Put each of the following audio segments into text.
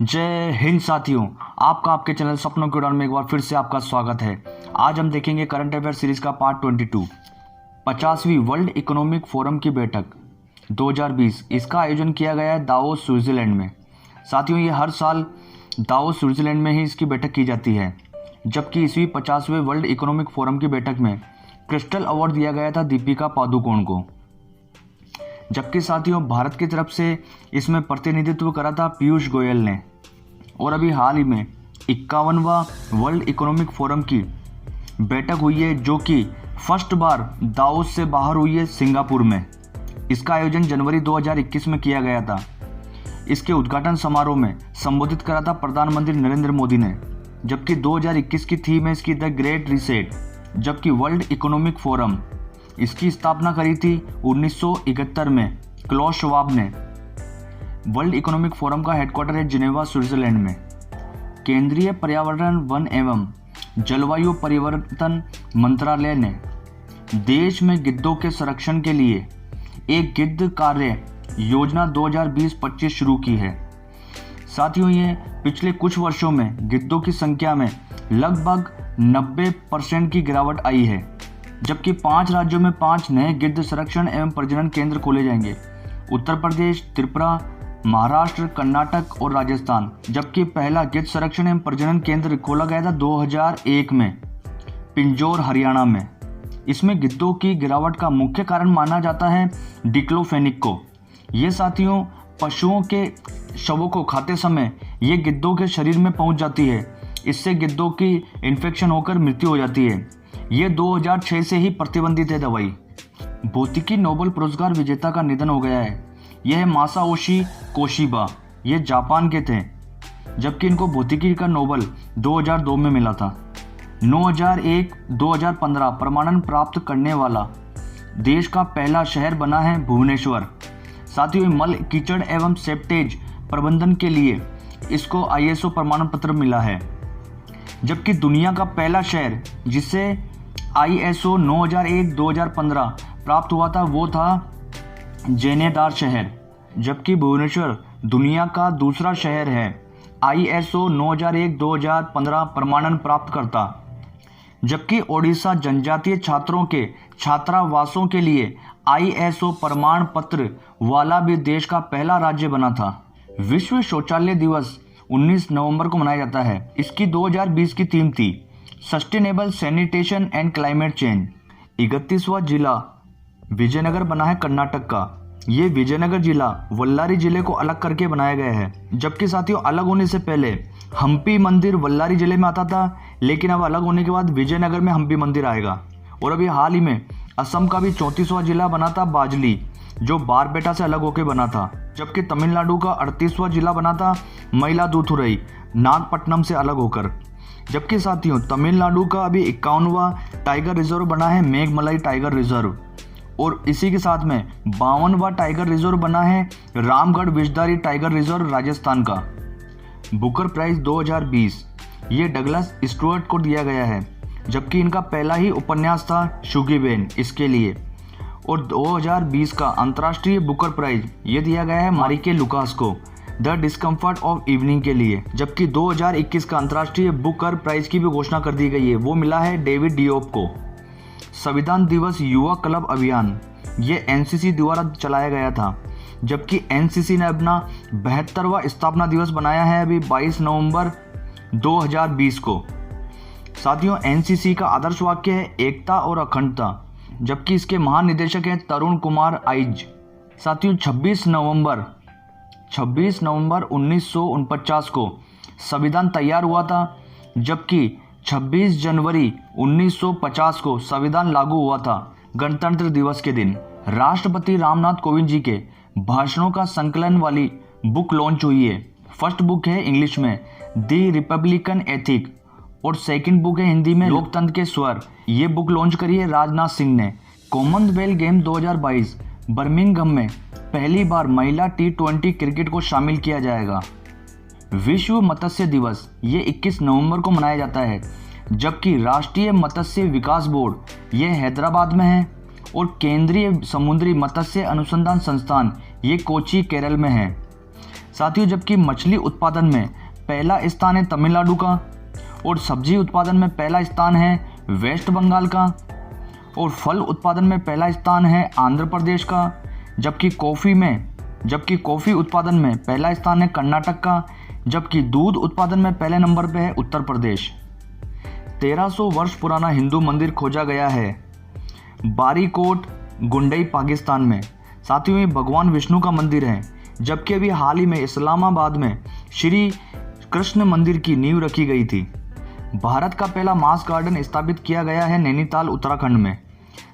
जय हिंद साथियों, आपका आपके चैनल सपनों की उड़ान में एक बार फिर से आपका स्वागत है। आज हम देखेंगे करंट अफेयर सीरीज का पार्ट 22, 50वीं वर्ल्ड इकोनॉमिक फोरम की बैठक 2020। इसका आयोजन किया गया है दावोस, स्विट्जरलैंड में। साथियों, ये हर साल दावोस, स्विट्जरलैंड में ही इसकी बैठक की जाती है। जबकि इसी 50वें वर्ल्ड इकोनॉमिक फोरम की बैठक में क्रिस्टल अवार्ड दिया गया था दीपिका पादुकोण को। जबकि साथियों, भारत की तरफ से इसमें प्रतिनिधित्व करा था पीयूष गोयल ने। और अभी हाल ही में 51वां वर्ल्ड इकोनॉमिक फोरम की बैठक हुई है, जो कि फर्स्ट बार दावोस से बाहर हुई है, सिंगापुर में। इसका आयोजन जनवरी 2021 में किया गया था। इसके उद्घाटन समारोह में संबोधित करा था प्रधानमंत्री नरेंद्र मोदी ने। जबकि 2021 की थीम है इसकी द ग्रेट रीसेट। जबकि वर्ल्ड इकोनॉमिक फोरम इसकी स्थापना करी थी 1971 में क्लॉस श्वाब ने। वर्ल्ड इकोनॉमिक फोरम का हेडक्वार्टर है जिनेवा, स्विट्जरलैंड में। केंद्रीय पर्यावरण, वन एवं जलवायु परिवर्तन मंत्रालय ने देश में गिद्धों के संरक्षण के लिए एक गिद्ध कार्य योजना 2020-25 शुरू की है। साथियों, ये पिछले कुछ वर्षों में गिद्धों की संख्या में लगभग 90% की गिरावट आई है। जबकि 5 राज्यों में 5 नए गिद्ध संरक्षण एवं प्रजनन केंद्र खोले जाएंगे: उत्तर प्रदेश, त्रिपुरा, महाराष्ट्र, कर्नाटक और राजस्थान। जबकि पहला गिद्ध संरक्षण एवं प्रजनन केंद्र खोला गया था 2001 में पिंजौर, हरियाणा में। इसमें गिद्धों की गिरावट का मुख्य कारण माना जाता है डिक्लोफेनिक को। ये साथियों, पशुओं के शवों को खाते समय ये गिद्धों के शरीर में पहुंच जाती है। इससे गिद्धों की इन्फेक्शन होकर मृत्यु हो जाती है। ये 2006 से ही प्रतिबंधित है दवाई। भौतिकी नोबेल पुरस्कार विजेता का निधन हो गया है। यह है मासाओशी कोशिबा। ये जापान के थे। जबकि इनको भौतिकी का नोबेल 2002 में मिला था। 2001-2015 प्रमाणन प्राप्त करने वाला देश का पहला शहर बना है भुवनेश्वर। साथियों, मल, कीचड़ एवं सेप्टेज प्रबंधन के लिए इसको ISO प्रमाण पत्र मिला है। जबकि दुनिया का पहला शहर जिसे ISO 9001-2015 प्राप्त हुआ था वो था जेनेदार शहर। जबकि भुवनेश्वर दुनिया का दूसरा शहर है ISO 9001-2015 प्रमाणन प्राप्त करता। जबकि ओडिशा जनजातीय छात्रों के छात्रावासों के लिए ISO प्रमाण पत्र वाला भी देश का पहला राज्य बना था। विश्व शौचालय दिवस 19 नवंबर को मनाया जाता है। इसकी 2020 की थीम थी sustainable sanitation and climate change. 31वां जिला विजयनगर बना है कर्नाटक का। ये विजयनगर जिला वल्लारी जिले को अलग करके बनाया गया है। जबकि साथियों, अलग होने से पहले हम्पी मंदिर वल्लारी जिले में आता था, लेकिन अब अलग होने के बाद विजयनगर में हम्पी मंदिर आएगा। और अभी हाल ही में असम का भी 34वां जिला बना था बाजली, जो बारपेटा से अलग होकर बना था। जबकि तमिलनाडु का 38वां जिला बना था मयिलादुथुरई, नागपट्टनम से अलग होकर। जबकि साथियों, तमिलनाडु का अभी 51वां टाइगर रिजर्व बना है मेघमलाई टाइगर रिजर्व। और इसी के साथ में 52वां टाइगर रिजर्व बना है रामगढ़ विषधारी टाइगर रिजर्व, राजस्थान का। बुकर प्राइज 2020 ये डगलस स्टुअर्ट को दिया गया है। जबकि इनका पहला ही उपन्यास था शुगीबेन इसके लिए। और 2020 का अंतर्राष्ट्रीय बुकर प्राइज ये दिया गया है मारिके लुकास को द डिस्कम्फर्ट ऑफ इवनिंग के लिए। जबकि 2021 का अंतर्राष्ट्रीय बुकर प्राइज की भी घोषणा कर दी गई है, वो मिला है डेविड डियोप को। संविधान दिवस युवा क्लब अभियान ये NCC द्वारा चलाया गया था। जबकि NCC ने अपना 72वां स्थापना दिवस बनाया है अभी 22 नवंबर 2020 को। साथियों, NCC का आदर्श वाक्य है एकता और अखंडता। जबकि इसके महानिदेशक हैं तरुण कुमार आइज। साथियों, 26 नवंबर 1949 को संविधान तैयार हुआ था। जबकि 26 जनवरी 1950 को संविधान लागू हुआ था, गणतंत्र दिवस के दिन। राष्ट्रपति रामनाथ कोविंद जी के भाषणों का संकलन वाली बुक लॉन्च हुई है। फर्स्ट बुक है इंग्लिश में द रिपब्लिकन एथिक और सेकंड बुक है हिंदी में लोकतंत्र के स्वर। ये बुक लॉन्च करी है राजनाथ सिंह ने। कॉमनवेल्थ गेम 2022 बर्मिंघम में पहली बार महिला T20 क्रिकेट को शामिल किया जाएगा। विश्व मत्स्य दिवस ये 21 नवंबर को मनाया जाता है। जबकि राष्ट्रीय मत्स्य विकास बोर्ड ये हैदराबाद में है और केंद्रीय समुद्री मत्स्य अनुसंधान संस्थान ये कोची, केरल में है। साथियों जबकि मछली उत्पादन में पहला स्थान है तमिलनाडु का, और सब्जी उत्पादन में पहला स्थान है वेस्ट बंगाल का, और फल उत्पादन में पहला स्थान है आंध्र प्रदेश का, जबकि कॉफ़ी उत्पादन में पहला स्थान है कर्नाटक का, जबकि दूध उत्पादन में पहले नंबर पे है उत्तर प्रदेश। 1300 वर्ष पुराना हिंदू मंदिर खोजा गया है बारीकोट गुंडई पाकिस्तान में। साथियों ये भगवान विष्णु का मंदिर है, जबकि अभी हाल ही में इस्लामाबाद में श्री कृष्ण मंदिर की नींव रखी गई थी। भारत का पहला मास गार्डन स्थापित किया गया है नैनीताल उत्तराखंड में।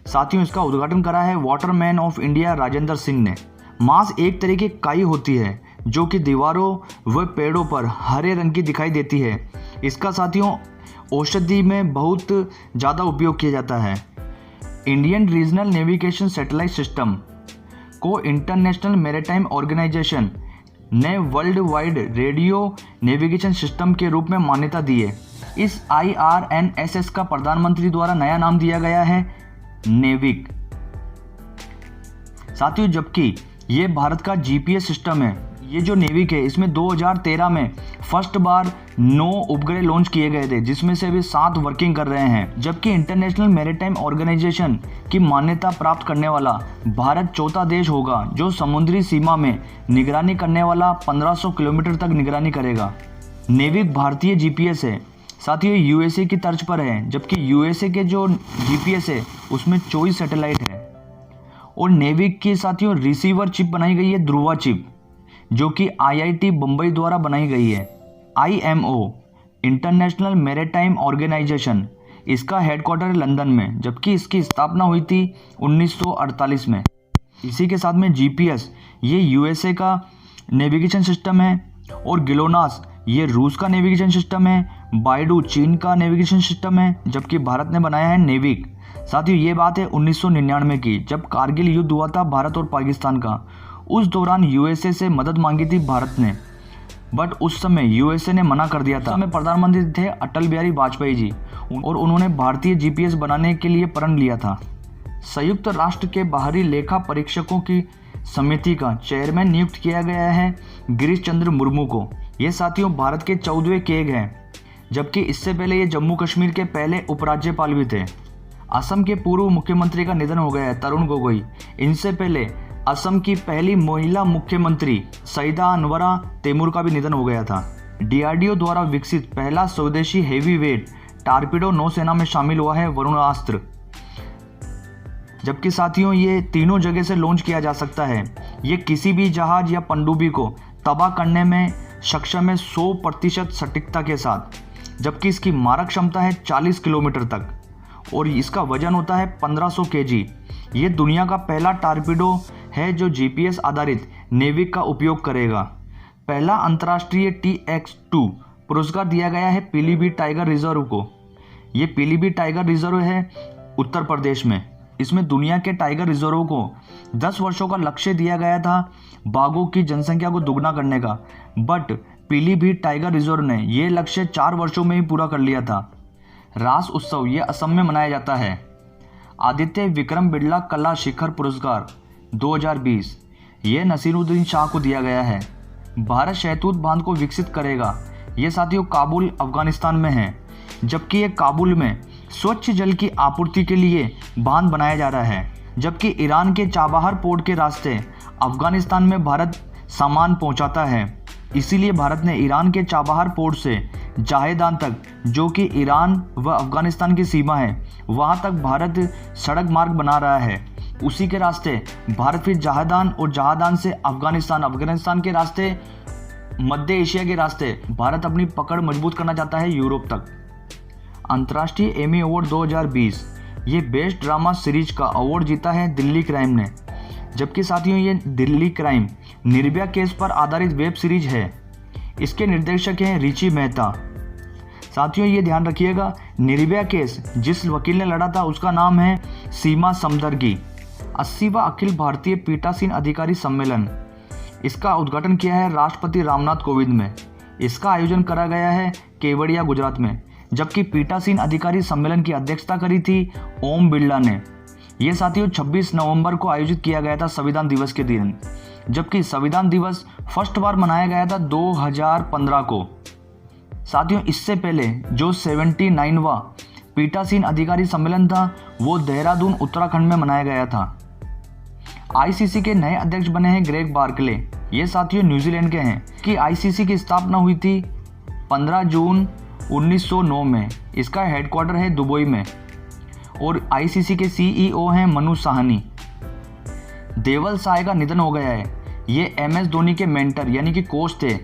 साथियों इसका उद्घाटन करा है Waterman of India Rajendra Singh ने। मास एक तरह की काई होती है जो कि दीवारों व पेड़ों पर हरे रंग की दिखाई देती है। इसका साथियों औषधि में बहुत ज़्यादा उपयोग किया जाता है। Indian regional navigation satellite system को इंटरनेशनल मैरीटाइम ऑर्गेनाइजेशन ने world wide radio navigation system के रूप में मान्यता दी है। इस IRNSS का प्रधानमंत्री द्वारा नया नाम दिया गया है नेविक। साथियों जबकि ये भारत का GPS सिस्टम है, ये जो नेविक है इसमें 2013 में फर्स्ट बार 9 उपग्रह लॉन्च किए गए थे, जिसमें से अभी 7 वर्किंग कर रहे हैं। जबकि इंटरनेशनल मैरीटाइम ऑर्गेनाइजेशन की मान्यता प्राप्त करने वाला भारत चौथा देश होगा जो समुद्री सीमा में निगरानी करने वाला 1500 किलोमीटर तक निगरानी करेगा। नेविक भारतीय GPS है, साथियों USA की तर्ज पर है, जबकि USA के जो GPS है उसमें 24 सैटेलाइट है। और नेविक की साथियों रिसीवर चिप बनाई गई है ध्रुवा चिप, जो कि IIT बम्बई द्वारा बनाई गई है। IMO इंटरनेशनल मैरीटाइम ऑर्गेनाइजेशन, इसका हेडक्वार्टर है लंदन में, जबकि इसकी स्थापना हुई थी 1948 में। इसी के साथ में GPS ये USA का नेविगेशन सिस्टम है, और GLONASS ये रूस का नेविगेशन सिस्टम है, बाइडू चीन का नेविगेशन सिस्टम है, जबकि भारत ने बनाया है नेविक। साथियों ये बात है 1999 की, जब कारगिल युद्ध हुआ था भारत और पाकिस्तान का। उस दौरान USA से मदद मांगी थी भारत ने, बट उस समय USA ने मना कर दिया था। समय प्रधानमंत्री थे अटल बिहारी वाजपेयी जी, और उन्होंने भारतीय GPS बनाने के लिए प्रण लिया था। संयुक्त राष्ट्र के बाहरी लेखा परीक्षकों की समिति का चेयरमैन नियुक्त किया गया है गिरीश चंद्र मुर्मू को। ये साथियों भारत के 14वें केग हैं, जबकि इससे पहले ये जम्मू कश्मीर के पहले उपराज्यपाल भी थे। असम के पूर्व मुख्यमंत्री का निधन हो गया है तरुण गोगोई। इनसे पहले असम की पहली महिला मुख्यमंत्री सईदा अनवरा तैमूर का भी निधन हो गया था। DRDO द्वारा विकसित पहला स्वदेशी हेवी वेट टारपीडो नौसेना में शामिल हुआ है वरुणास्त्र, जबकि साथियों ये तीनों जगह से लॉन्च किया जा सकता है। ये किसी भी जहाज या पनडुब्बी को तबाह करने में सक्षम है 100% सटीकता के साथ, जबकि इसकी मारक क्षमता है 40 किलोमीटर तक, और इसका वजन होता है 1500 kg। ये दुनिया का पहला टारपीडो है जो GPS आधारित नेविक का उपयोग करेगा। पहला अंतर्राष्ट्रीय TX2 पुरस्कार दिया गया है पीलीभीत टाइगर रिजर्व को। ये पीलीभीत टाइगर रिजर्व है उत्तर प्रदेश में। इसमें दुनिया के टाइगर रिजर्व को 10 वर्षों का लक्ष्य दिया गया था बाघों की जनसंख्या को दुगना करने का, बट पीलीभीत टाइगर रिजर्व ने यह लक्ष्य 4 वर्षों में ही पूरा कर लिया था। रास उत्सव ये असम में मनाया जाता है। आदित्य विक्रम बिड़ला कला शिखर पुरस्कार 2020 ये नसीरुद्दीन शाह को दिया गया है। भारत शहतूत बांध को विकसित करेगा। ये साथियों काबुल अफगानिस्तान में है, जबकि ये काबुल में स्वच्छ जल की आपूर्ति के लिए बांध बनाया जा रहा है। जबकि ईरान के चाबहार पोर्ट के रास्ते अफगानिस्तान में भारत सामान पहुंचाता है, इसीलिए भारत ने ईरान के चाबहार पोर्ट से जाहेदान तक, जो कि ईरान व अफगानिस्तान की सीमा है, वहां तक भारत सड़क मार्ग बना रहा है। उसी के रास्ते भारत फिर जाहेदान, और जाहेदान से अफगानिस्तान, अफगानिस्तान के रास्ते मध्य एशिया के रास्ते भारत अपनी पकड़ मजबूत करना चाहता है यूरोप तक। अंतर्राष्ट्रीय एमी अवार्ड 2020 ये बेस्ट ड्रामा सीरीज का अवार्ड जीता है दिल्ली क्राइम ने, जबकि साथियों ये दिल्ली क्राइम निर्भया केस पर आधारित वेब सीरीज है। इसके निर्देशक हैं रिची मेहता। साथियों ये ध्यान रखिएगा, निर्भया केस जिस वकील ने लड़ा था उसका नाम है सीमा समदर्गी। 80वां अखिल भारतीय पीठासीन अधिकारी सम्मेलन, इसका उद्घाटन किया है राष्ट्रपति रामनाथ कोविंद में। इसका आयोजन करा गया है केवड़िया गुजरात में, जबकि पीठासीन अधिकारी सम्मेलन की अध्यक्षता करी थी ओम बिरला ने। यह साथियों 26 नवंबर को आयोजित किया गया था संविधान दिवस के दिन। जबकि संविधान दिवस फर्स्ट बार मनाया गया था 2015 को। साथियों, इससे पहले जो 79वां पीठासीन अधिकारी सम्मेलन था वो देहरादून उत्तराखंड में मनाया गया था। आईसीसी के नए अध्यक्ष बने हैं ग्रेग बार्कले। ये साथियों न्यूजीलैंड के हैं कि आईसीसी की स्थापना हुई थी 15 जून 1909 में। इसका हेडक्वार्टर है दुबई में और आईसीसी के सीईओ हैं मनु साहनी। देवल साय का निधन हो गया है। ये एमएस धोनी के मेंटर यानी कि कोच थे।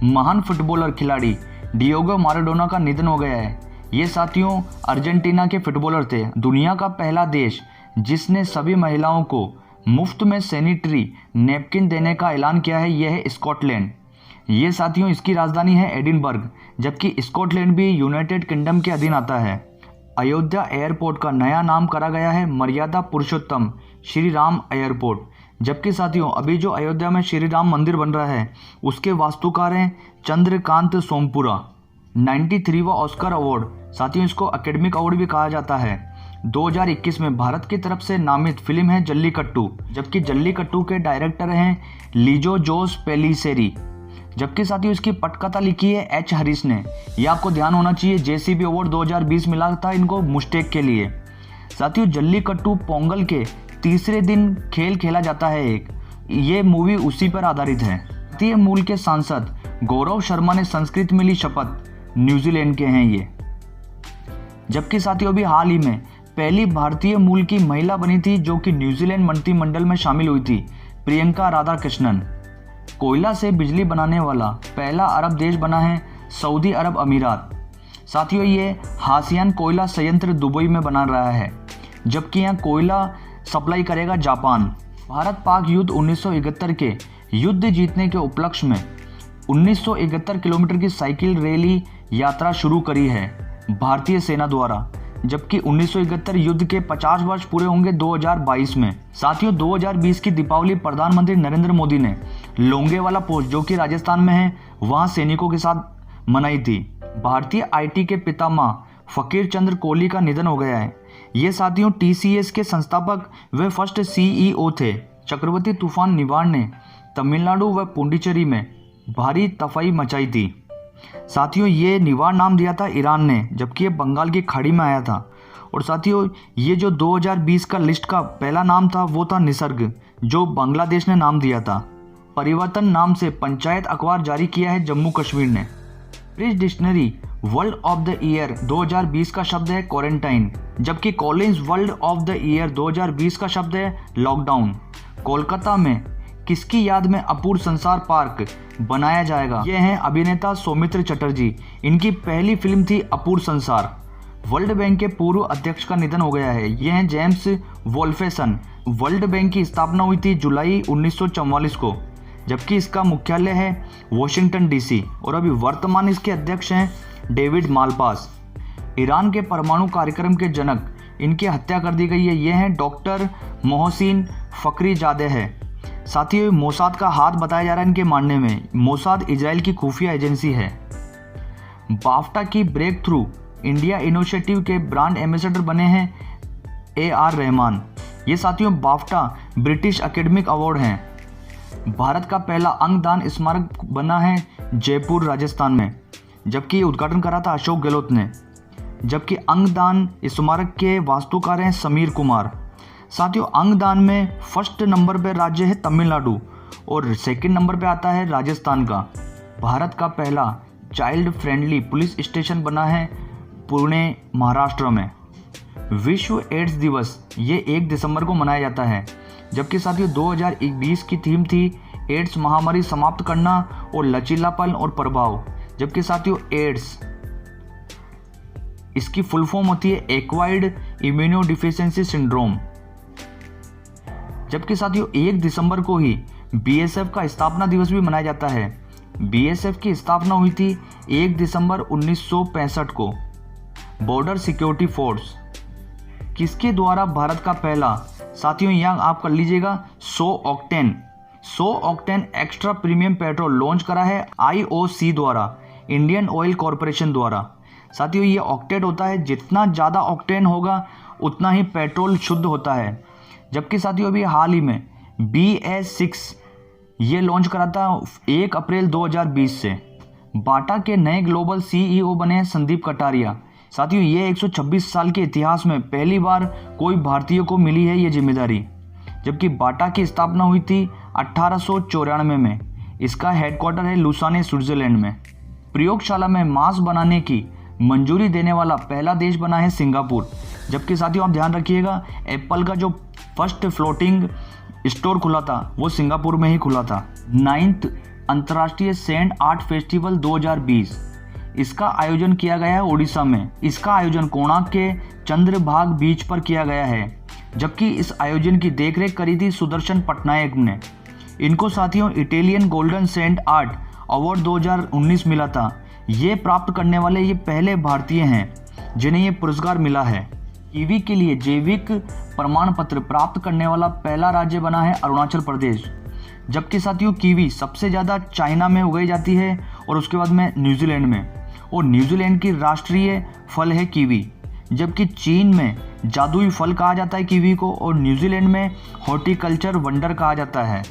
महान फुटबॉलर खिलाड़ी डिएगो माराडोना का निधन हो गया है। ये साथियों अर्जेंटीना के फुटबॉलर थे। दुनिया का पहला देश जिसने सभी महिलाओं को मुफ्त में सैनिटरी नैपकिन देने का ऐलान किया है यह है स्कॉटलैंड। ये साथियों इसकी राजधानी है एडिनबर्ग, जबकि स्कॉटलैंड भी यूनाइटेड किंगडम के अधीन आता है। अयोध्या एयरपोर्ट का नया नाम करा गया है मर्यादा पुरुषोत्तम श्री राम एयरपोर्ट। जबकि साथियों अभी जो अयोध्या में श्री राम मंदिर बन रहा है उसके वास्तुकार हैं चंद्रकांत सोमपुरा। 93वां ऑस्कर अवार्ड, साथियों इसको एकेडमिक अवार्ड भी कहा जाता है, 2021 में भारत की तरफ से नामित फिल्म है जल्लीकट्टू। जबकि जल्लीकट्टू के डायरेक्टर हैं लिजो जोस पेलिसेरी। जबकि साथियों इसकी पटकथा लिखी है एच हरीश ने। यह आपको ध्यान होना चाहिए। जेसीबी अवार्ड 2020 मिला था इनको मुस्टेक के लिए। साथियों जल्लीकट्टू पोंगल के तीसरे दिन खेल खेला जाता है एक। ये मूवी उसी पर आधारित है। भारतीय मूल के सांसद गौरव शर्मा ने संस्कृत में ली शपथ। न्यूजीलैंड के हैं ये। जबकि साथियों अभी हाल ही में पहली भारतीय मूल की महिला बनी थी जो कि न्यूजीलैंड मंत्रिमंडल में शामिल हुई थी, प्रियंका राधाकृष्णन। कोयला से बिजली बनाने वाला पहला अरब देश बना है सऊदी अरब अमीरात। साथियों ये हासियान कोयला संयंत्र दुबई में बना रहा है, जबकि यहाँ कोयला सप्लाई करेगा जापान। भारत पाक युद्ध 1971 के युद्ध जीतने के उपलक्ष्य में 1971 किलोमीटर की साइकिल रैली यात्रा शुरू करी है भारतीय सेना द्वारा। जबकि 1971 युद्ध के 50 वर्ष पूरे होंगे 2022 में। साथियों 2020 की दीपावली प्रधानमंत्री नरेंद्र मोदी ने लोंगेवाला पोस्ट जो कि राजस्थान में है वहां सैनिकों के साथ मनाई थी। भारतीय आईटी के पितामह फकीर चंद्र कोहली का निधन हो गया है। ये साथियों टीसीएस के संस्थापक व फर्स्ट सीईओ थे। चक्रवाती तूफान निवार ने तमिलनाडु व पुडुचेरी में भारी तबाही मचाई थी। साथियों ये निवार नाम दिया था ईरान ने, जबकि ये बंगाल की खाड़ी में आया था। और साथियों ये जो 2020 का लिस्ट का पहला नाम था वो था निसर्ग, जो बांग्लादेश ने नाम दिया था। परिवर्तन नाम से पंचायत अखबार जारी किया है जम्मू कश्मीर ने। British dictionary world of the year 2020 का शब्द है क्वारंटाइन, जबकि Collins world of the year 2020 का शब्द है लॉकडाउन। कोलकाता में किसकी याद में अपूर्ण संसार पार्क बनाया जाएगा? ये हैं अभिनेता सौमित्र चटर्जी। इनकी पहली फिल्म थी अपूर्ण संसार। वर्ल्ड बैंक के पूर्व अध्यक्ष का निधन हो गया है। ये हैं जेम्स वोल्फेसन। वर्ल्ड बैंक की स्थापना हुई थी जुलाई 1944 को, जबकि इसका मुख्यालय है वॉशिंगटन डीसी और अभी वर्तमान इसके अध्यक्ष हैं डेविड मालपास। ईरान के परमाणु कार्यक्रम के जनक, इनकी हत्या कर दी गई है। ये हैं डॉक्टर मोहसिन फखरीजादे है। साथियों मोसाद का हाथ बताया जा रहा है इनके मानने में। मोसाद इजराइल की खुफिया एजेंसी है। बाफ्टा की ब्रेक थ्रू इंडिया इनिशिएटिव के ब्रांड एम्बेसडर बने हैं AR रहमान। ये साथियों बाफ्टा ब्रिटिश एकेडमिक अवार्ड हैं। भारत का पहला अंगदान स्मारक बना है जयपुर राजस्थान में, जबकि ये उद्घाटन करा था अशोक गहलोत ने। जबकि अंगदान स्मारक के वास्तुकार हैं समीर कुमार। साथियों अंगदान में फर्स्ट नंबर पर राज्य है तमिलनाडु और सेकंड नंबर पे आता है राजस्थान का। भारत का पहला चाइल्ड फ्रेंडली पुलिस स्टेशन बना है पुणे महाराष्ट्र में। विश्व एड्स दिवस ये 1 दिसंबर को मनाया जाता है। जबकि साथियों 2020 की थीम थी एड्स महामारी समाप्त करना और लचीलापन और प्रभाव। जबकि साथियों एड्स इसकी फुल फॉर्म होती है एक्वायर्ड इम्यूनोडिफिशियंसी सिंड्रोम। जबकि साथियों 1 दिसंबर को ही बीएसएफ का स्थापना दिवस भी मनाया जाता है। बीएसएफ की स्थापना हुई थी 1 दिसंबर 1965 को। बॉर्डर सिक्योरिटी फोर्स किसके द्वारा भारत का पहला, साथियों यहाँ आप कर लीजिएगा 100 octane extra premium petrol launch करा है IOC द्वारा, इंडियन ऑयल कॉरपोरेशन द्वारा। साथियों ये ऑक्टेट होता है, जितना ज़्यादा ऑक्टेन होगा उतना ही पेट्रोल शुद्ध होता है। जबकि साथियों अभी हाल ही में BS6 ये लॉन्च करा था 1 अप्रैल 2020 से। बाटा के नए ग्लोबल CEO बने हैं संदीप कटारिया। साथियों, ये 126 साल के इतिहास में पहली बार कोई भारतीय को मिली है ये जिम्मेदारी, जबकि बाटा की स्थापना हुई थी 1894 में। इसका हेडक्वार्टर है लुसाने, स्विट्जरलैंड में। प्रयोगशाला में मांस बनाने की मंजूरी देने वाला पहला देश बना है सिंगापुर। जबकि साथियों, आप ध्यान रखिएगा, एप्पल का जो फर्स्ट फ्लोटिंग स्टोर खुला था वो सिंगापुर में ही खुला था। 9th अंतर्राष्ट्रीय सैंड आर्ट फेस्टिवल 2020, इसका आयोजन किया गया है ओडिशा में। इसका आयोजन कोणार्क के चंद्रभाग बीच पर किया गया है, जबकि इस आयोजन की देखरेख करी थी सुदर्शन पटनायक ने। इनको साथियों Italian golden sand art award 2019 मिला था। ये प्राप्त करने वाले ये पहले भारतीय हैं जिन्हें ये पुरस्कार मिला है। कीवी के लिए जैविक प्रमाण पत्र प्राप्त करने वाला पहला राज्य बना है अरुणाचल प्रदेश। जबकि साथियों, कीवी सबसे ज़्यादा चाइना में उगाई जाती है और उसके बाद में न्यूजीलैंड में, और न्यूजीलैंड की राष्ट्रीय फल है कीवी। जबकि चीन में जादुई फल कहा जाता है कीवी को, और न्यूजीलैंड में हॉर्टिकल्चर वंडर कहा जाता है।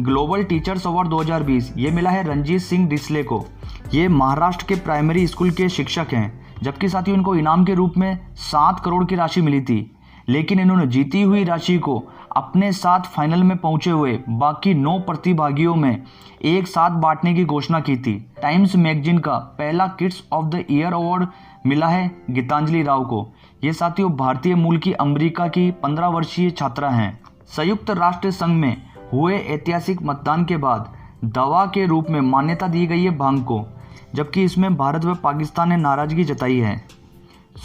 ग्लोबल टीचर्स अवार्ड 2020 ये मिला है रणजीत सिंह डिसले को। ये महाराष्ट्र के प्राइमरी स्कूल के शिक्षक हैं। जबकि साथियों, इनको इनाम के रूप में 7 करोड़ की राशि मिली थी, लेकिन इन्होंने जीती हुई राशि को अपने साथ फाइनल में पहुंचे हुए बाकी 9 प्रतिभागियों में एक साथ बांटने की घोषणा की थी। टाइम्स मैगजीन का पहला kids of the year award मिला है गीतांजलि राव को। ये साथियों भारतीय मूल की अमेरिका की 15 वर्षीय छात्रा हैं। संयुक्त राष्ट्र संघ में हुए ऐतिहासिक मतदान के बाद दवा के रूप में मान्यता दी गई है भांग को, जबकि इसमें भारत व पाकिस्तान ने नाराजगी जताई है।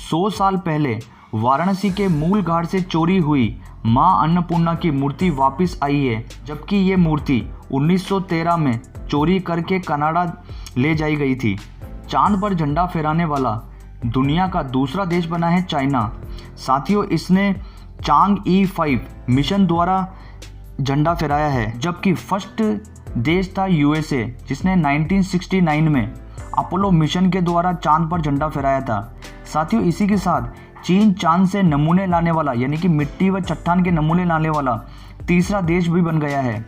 100 साल पहले वाराणसी के मूल घाट से चोरी हुई मां अन्नपूर्णा की मूर्ति वापस आई है, जबकि ये मूर्ति 1913 में चोरी करके कनाडा ले जाई गई थी। चांद पर झंडा फहराने वाला दुनिया का दूसरा देश बना है चाइना। साथियों, इसने चांग-ई 5 मिशन द्वारा झंडा फहराया है, जबकि फर्स्ट देश था USA, जिसने 1969 में अपोलो मिशन के द्वारा चांद पर झंडा फहराया था। साथियों, इसी के साथ चीन चांद से नमूने लाने वाला, यानी कि मिट्टी व चट्टान के नमूने लाने वाला तीसरा देश भी बन गया है।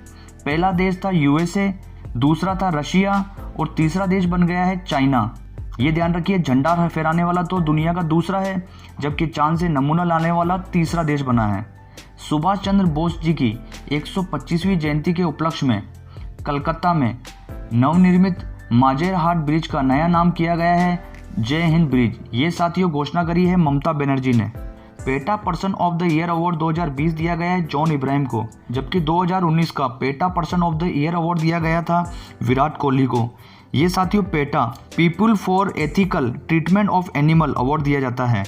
पहला देश था USA, दूसरा था रशिया और तीसरा देश बन गया है चाइना। ये ध्यान रखिए, झंडा फहराने वाला तो दुनिया का दूसरा है, जबकि चांद से नमूना लाने वाला तीसरा देश बना है। सुभाष चंद्र बोस जी की 125वीं जयंती के उपलक्ष्य में कलकत्ता में नवनिर्मित माजेर हाट ब्रिज का नया नाम किया गया है जय हिंद ब्रिज। ये साथियों घोषणा करी है ममता बनर्जी ने। PETA person of the year award 2020 दिया गया है जॉन इब्राहिम को, जबकि 2019 का PETA person of the year award दिया गया था विराट कोहली को। ये साथियों PETA people for ethical treatment of animal award दिया जाता है।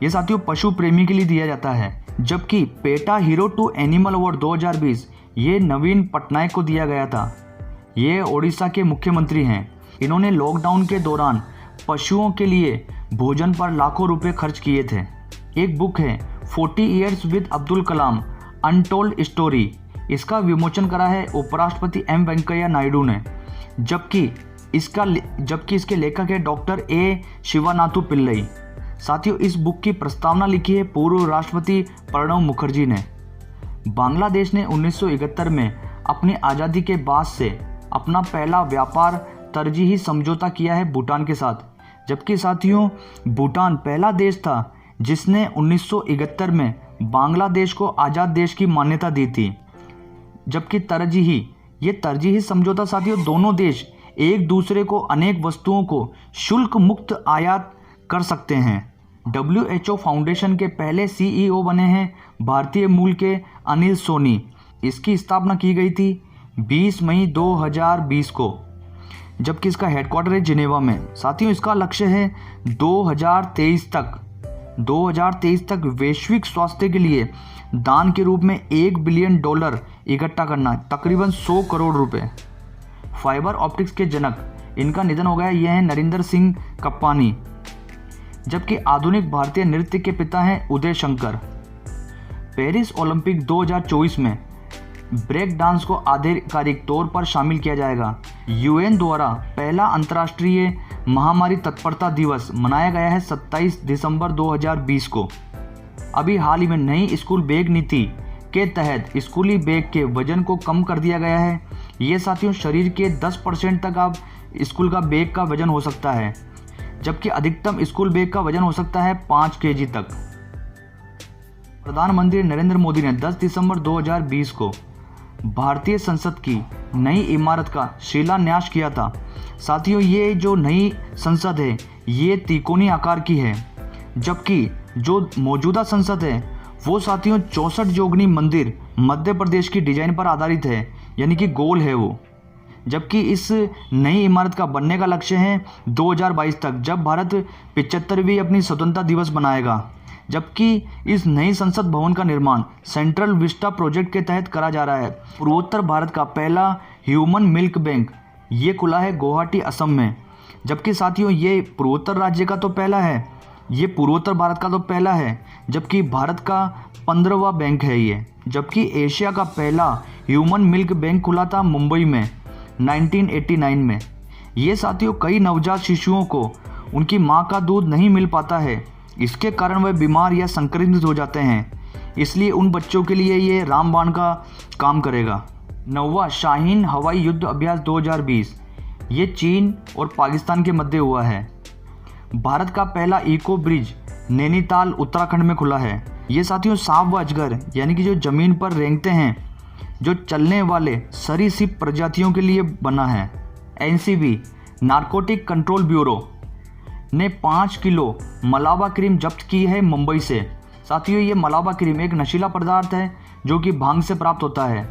ये साथियों पशु प्रेमी के लिए दिया जाता है। जबकि PETA hero to animal award 2020 ये नवीन पटनायक को दिया गया था। ये ओडिशा के मुख्यमंत्री हैं। इन्होंने लॉकडाउन के दौरान पशुओं के लिए भोजन पर लाखों रुपए खर्च किए थे। एक बुक है 40 years with Abdul Kalam untold story, इसका विमोचन करा है उपराष्ट्रपति M वेंकैया नायडू ने। जबकि इसके लेखक है डॉक्टर A शिवानाथु पिल्लई। साथियों, इस बुक की प्रस्तावना लिखी है पूर्व राष्ट्रपति प्रणब मुखर्जी ने। बांग्लादेश ने 1971 में अपनी आज़ादी के बाद से अपना पहला व्यापार तरजीही समझौता किया है भूटान के साथ। जबकि साथियों भूटान पहला देश था जिसने 1971 में बांग्लादेश को आज़ाद देश की मान्यता दी थी। जबकि तरजीही समझौता साथियों दोनों देश एक दूसरे को अनेक वस्तुओं को शुल्क मुक्त आयात कर सकते हैं। WHO फाउंडेशन के पहले CEO बने हैं भारतीय मूल के अनिल सोनी। इसकी स्थापना की गई थी 20 मई 2020 को, जबकि इसका हेडक्वार्टर है जिनेवा में। साथियों इसका लक्ष्य है 2023 तक वैश्विक स्वास्थ्य के लिए दान के रूप में $1 बिलियन इकट्ठा करना, तकरीबन 100 करोड़ रुपए। फाइबर ऑप्टिक्स के जनक इनका निधन हो गया, यह है नरेंद्र सिंह कप्पानी। जबकि आधुनिक भारतीय नृत्य के पिता हैं उदय शंकर। पेरिस ओलंपिक 2024 में ब्रेक डांस को आधिकारिक तौर पर शामिल किया जाएगा। UN द्वारा पहला अंतर्राष्ट्रीय महामारी तत्परता दिवस मनाया गया है 27 दिसंबर 2020 को। अभी हाल ही में नई स्कूल बैग नीति के तहत स्कूली बैग के वजन को कम कर दिया गया है। ये साथियों शरीर के 10% तक आप स्कूल का बैग का वजन हो सकता है, जबकि अधिकतम स्कूल बैग का वजन हो सकता है 5 केजी तक। प्रधानमंत्री नरेंद्र मोदी ने 10 दिसंबर 2020 को भारतीय संसद की नई इमारत का शिलान्यास किया था। साथियों ये जो नई संसद है ये त्रिकोणीय आकार की है, जबकि जो मौजूदा संसद है वो साथियों 64 जोगनी मंदिर मध्य प्रदेश की डिजाइन पर आधारित है, यानी कि गोल है वो। जबकि इस नई इमारत का बनने का लक्ष्य है 2022 तक, जब भारत 75वीं अपनी स्वतंत्रता दिवस मनाएगा। जबकि इस नई संसद भवन का निर्माण सेंट्रल विस्टा प्रोजेक्ट के तहत करा जा रहा है। पूर्वोत्तर भारत का पहला ह्यूमन मिल्क बैंक ये खुला है गुवाहाटी असम में। जबकि साथियों ये पूर्वोत्तर राज्य का तो पहला है, ये पूर्वोत्तर भारत का तो पहला है, जबकि भारत का 15वां बैंक है ये। जबकि एशिया का पहला ह्यूमन मिल्क बैंक खुला था मुंबई में 1989 में। ये साथियों कई नवजात शिशुओं को उनकी माँ का दूध नहीं मिल पाता है, इसके कारण वह बीमार या संक्रमित हो जाते हैं, इसलिए उन बच्चों के लिए ये रामबाण का काम करेगा। 9वां शाहीन हवाई युद्ध अभ्यास 2020 ये चीन और पाकिस्तान के मध्य हुआ है। भारत का पहला इको ब्रिज नैनीताल उत्तराखंड में खुला है। ये साथियों सांप व अजगर यानी कि जो ज़मीन पर रेंगते हैं, जो चलने वाले सरीसृप प्रजातियों के लिए बना है। एनसीबी नारकोटिक कंट्रोल ब्यूरो ने 5 किलो मलावा क्रीम जब्त की है मुंबई से। साथियों ये मलावा क्रीम एक नशीला पदार्थ है जो कि भांग से प्राप्त होता है,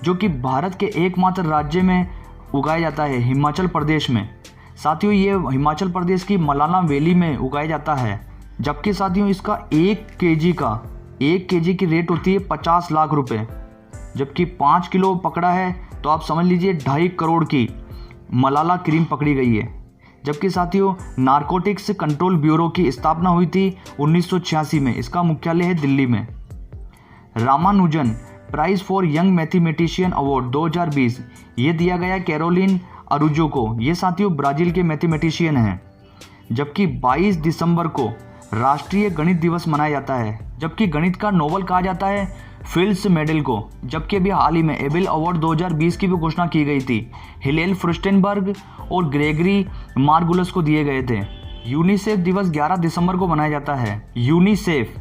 जो कि भारत के एकमात्र राज्य में उगाया जाता है, हिमाचल प्रदेश में। साथियों ये हिमाचल प्रदेश की मलाना वैली में उगाया जाता है। जबकि साथियों इसका 1 केजी की रेट होती है 50 लाख रुपए। जबकि 5 किलो पकड़ा है तो आप समझ लीजिए 2.5 करोड़ की मलाला क्रीम पकड़ी गई है। जबकि साथियों नारकोटिक्स कंट्रोल ब्यूरो की स्थापना हुई थी 1986 में। इसका मुख्यालय है दिल्ली में। Ramanujan prize for young mathematician award 2020 ये दिया गया कैरोलिन अरुजो को। ये साथियों ब्राज़ील के मैथमेटिशियन हैं। जबकि 22 दिसंबर को राष्ट्रीय गणित दिवस मनाया जाता है, जबकि गणित का नोबेल कहा जाता है फिल्ड्स मेडल को। जबकि अभी हाल ही में एबेल अवार्ड 2020 की भी घोषणा की गई थी, हिलेल फ्रुस्टेनबर्ग और ग्रेगरी मार्गुलस को दिए गए थे। यूनिसेफ दिवस 11 दिसंबर को मनाया जाता है। UNICEF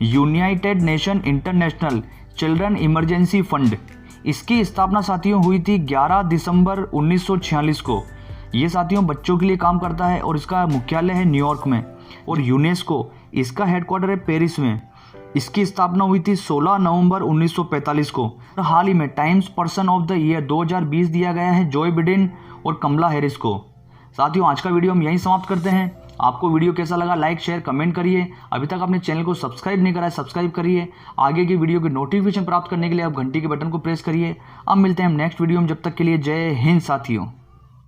United nation international children emergency fund, इसकी स्थापना साथियों हुई थी 11 दिसंबर 1946 को। ये साथियों बच्चों के लिए काम करता है और इसका मुख्यालय है न्यूयॉर्क में। और यूनेस्को इसका हेडक्वार्टर है पेरिस में। इसकी स्थापना हुई थी 16 नवंबर 1945 को। हाल ही में times person of the year 2020 दिया गया है जॉय बिडेन और कमला हैरिस को। साथियों आज का वीडियो हम यहीं समाप्त करते हैं। आपको वीडियो कैसा लगा लाइक शेयर कमेंट करिए। अभी तक आपने चैनल को सब्सक्राइब नहीं करा है सब्सक्राइब करिए। आगे की वीडियो की नोटिफिकेशन प्राप्त करने के लिए आप घंटी के बटन को प्रेस करिए। अब मिलते हैं हम नेक्स्ट वीडियो में, जब तक के लिए जय हिंद साथियों।